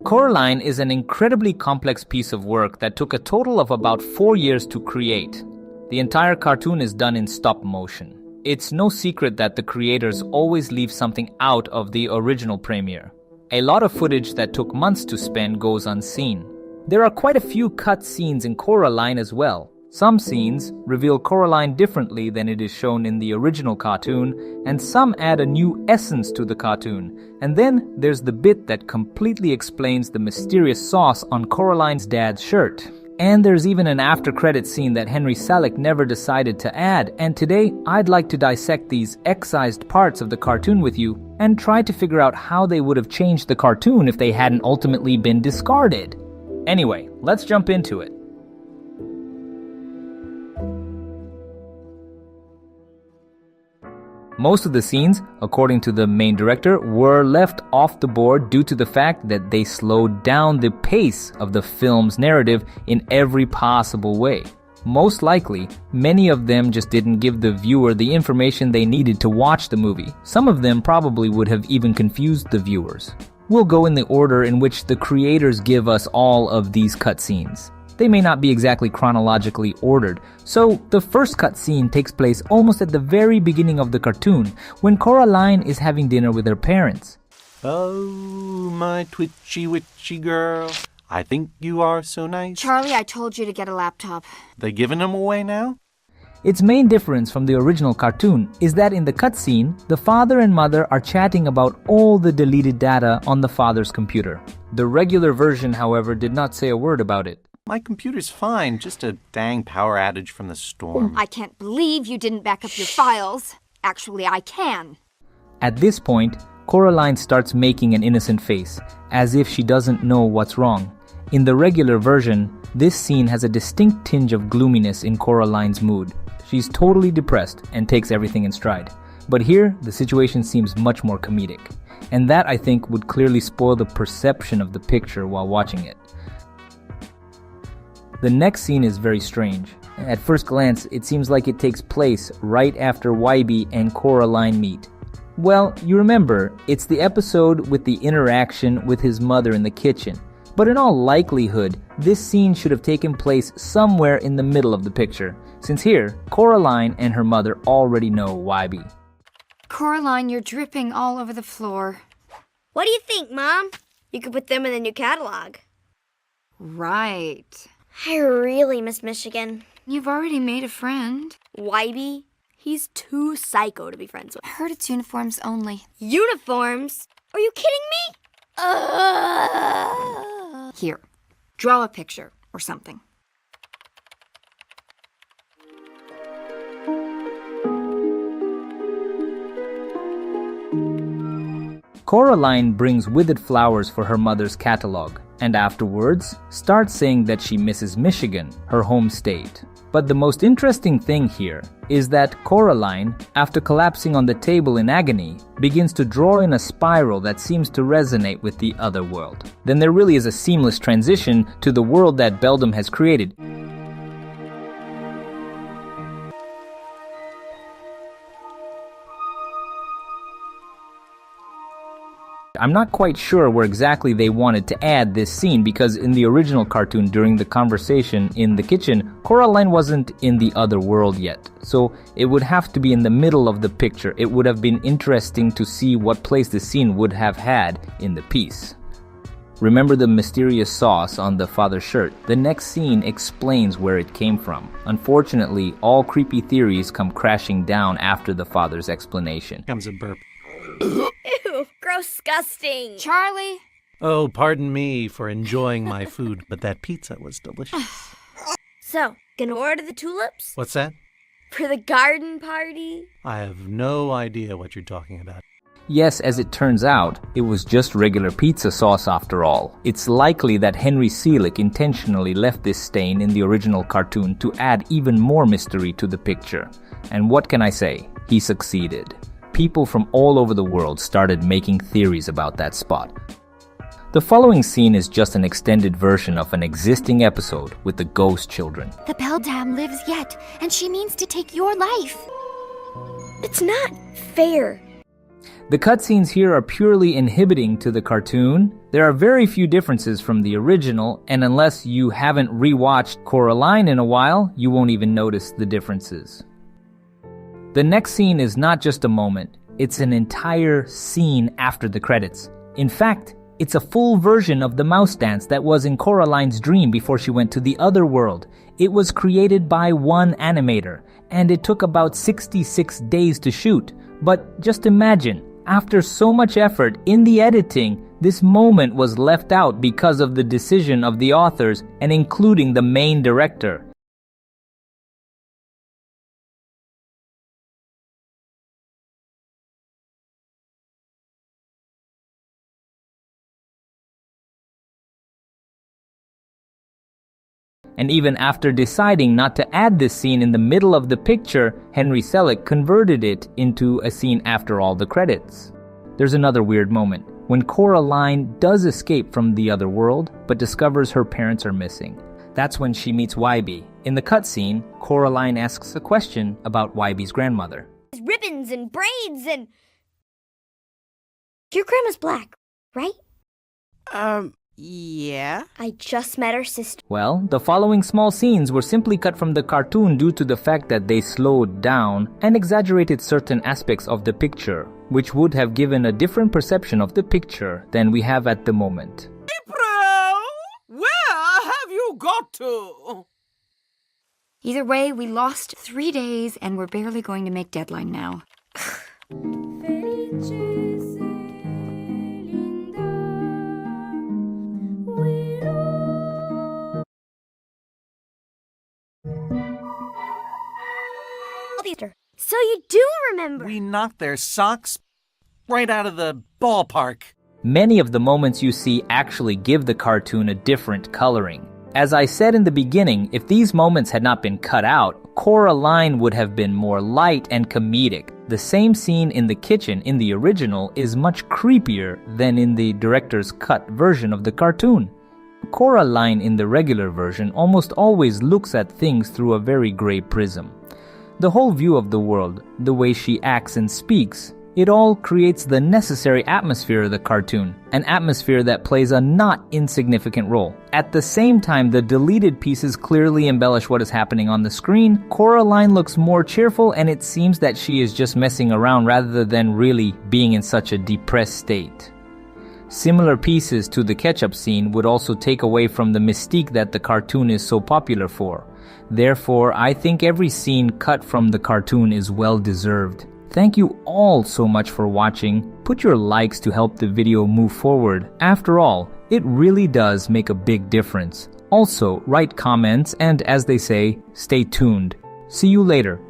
Coraline is an incredibly complex piece of work that took a total of about 4 years to create. The entire cartoon is done in stop motion. It's no secret that the creators always leave something out of the original premiere. A lot of footage that took months to spend goes unseen. There are quite a few cut scenes in Coraline as well. Some scenes reveal Coraline differently than it is shown in the original cartoon, and some add a new essence to the cartoon. And then there's the bit that completely explains the mysterious sauce on Coraline's dad's shirt. And there's even an after-credit scene that Henry Selick never decided to add, and today I'd like to dissect these excised parts of the cartoon with you and try to figure out how they would have changed the cartoon if they hadn't ultimately been discarded. Anyway, let's jump into it. Most of the scenes, according to the main director, were left off the board due to the fact that they slowed down the pace of the film's narrative in every possible way. Most likely, many of them just didn't give the viewer the information they needed to watch the movie. Some of them probably would have even confused the viewers. We'll go in the order in which the creators give us all of these cutscenes. They may not be exactly chronologically ordered, so the first cutscene takes place almost at the very beginning of the cartoon, when Coraline is having dinner with her parents. Oh, my twitchy witchy girl, I think you are so nice. Charlie, I told you to get a laptop. They giving them away now? Its main difference from the original cartoon is that in the cutscene, the father and mother are chatting about all the deleted data on the father's computer. The regular version, however, did not say a word about it. My computer's fine, just a dang power outage from the storm. I can't believe you didn't back up your files. Actually, I can. At this point, Coraline starts making an innocent face, as if she doesn't know what's wrong. In the regular version, this scene has a distinct tinge of gloominess in Coraline's mood. She's totally depressed and takes everything in stride. But here, the situation seems much more comedic. And that, I think, would clearly spoil the perception of the picture while watching it. The next scene is very strange. At first glance, it seems like it takes place right after Wybie and Coraline meet. Well, you remember, it's the episode with the interaction with his mother in the kitchen. But in all likelihood, this scene should have taken place somewhere in the middle of the picture, since here, Coraline and her mother already know Wybie. Coraline, you're dripping all over the floor. What do you think, Mom? You could put them in the new catalog. Right. I really miss Michigan. You've already made a friend. Wybie? He's too psycho to be friends with. I heard it's uniforms only. Uniforms? Are you kidding me? Here, draw a picture or something. Coraline brings withered flowers for her mother's catalog, and afterwards starts saying that she misses Michigan, her home state. But the most interesting thing here is that Coraline, after collapsing on the table in agony, begins to draw in a spiral that seems to resonate with the other world. Then there really is a seamless transition to the world that Beldam has created. I'm not quite sure where exactly they wanted to add this scene, because in the original cartoon, during the conversation in the kitchen, Coraline wasn't in the other world yet. So it would have to be in the middle of the picture. It would have been interesting to see what place the scene would have had in the piece. Remember the mysterious sauce on the father's shirt? The next scene explains where it came from. Unfortunately, all creepy theories come crashing down after the father's explanation. Comes a burp. Ew, gross-gusting. Charlie? Oh, pardon me for enjoying my food, but that pizza was delicious. So, gonna order the tulips? What's that? For the garden party? I have no idea what you're talking about. Yes, as it turns out, it was just regular pizza sauce after all. It's likely that Henry Selick intentionally left this stain in the original cartoon to add even more mystery to the picture. And what can I say? He succeeded. People from all over the world started making theories about that spot. The following scene is just an extended version of an existing episode with the ghost children. The Beldam lives yet, and she means to take your life. It's not fair. The cutscenes here are purely inhibiting to the cartoon. There are very few differences from the original, and unless you haven't rewatched Coraline in a while, you won't even notice the differences. The next scene is not just a moment, it's an entire scene after the credits. In fact, it's a full version of the mouse dance that was in Coraline's dream before she went to the other world. It was created by one animator, and it took about 66 days to shoot. But just imagine, after so much effort in the editing, this moment was left out because of the decision of the authors and including the main director. And even after deciding not to add this scene in the middle of the picture, Henry Selick converted it into a scene after all the credits. There's another weird moment. When Coraline does escape from the other world, but discovers her parents are missing. That's when she meets Wybie. In the cutscene, Coraline asks a question about Wybie's grandmother. Ribbons and braids and... Your grandma's black, right? Yeah? I just met her sister. Well, the following small scenes were simply cut from the cartoon due to the fact that they slowed down and exaggerated certain aspects of the picture, which would have given a different perception of the picture than we have at the moment. April! Where have you got to? Either way, we lost 3 days and we're barely going to make deadline now. So you do remember. We knocked their socks right out of the ballpark. Many of the moments you see actually give the cartoon a different coloring. As I said in the beginning, if these moments had not been cut out, Coraline would have been more light and comedic. The same scene in the kitchen in the original is much creepier than in the director's cut version of the cartoon. Coraline in the regular version almost always looks at things through a very gray prism. The whole view of the world, the way she acts and speaks, it all creates the necessary atmosphere of the cartoon, an atmosphere that plays a not insignificant role. At the same time, the deleted pieces clearly embellish what is happening on the screen. Coraline looks more cheerful, and it seems that she is just messing around rather than really being in such a depressed state. Similar pieces to the ketchup scene would also take away from the mystique that the cartoon is so popular for. Therefore, I think every scene cut from the cartoon is well deserved. Thank you all so much for watching. Put your likes to help the video move forward. After all, it really does make a big difference. Also, write comments and, as they say, stay tuned. See you later.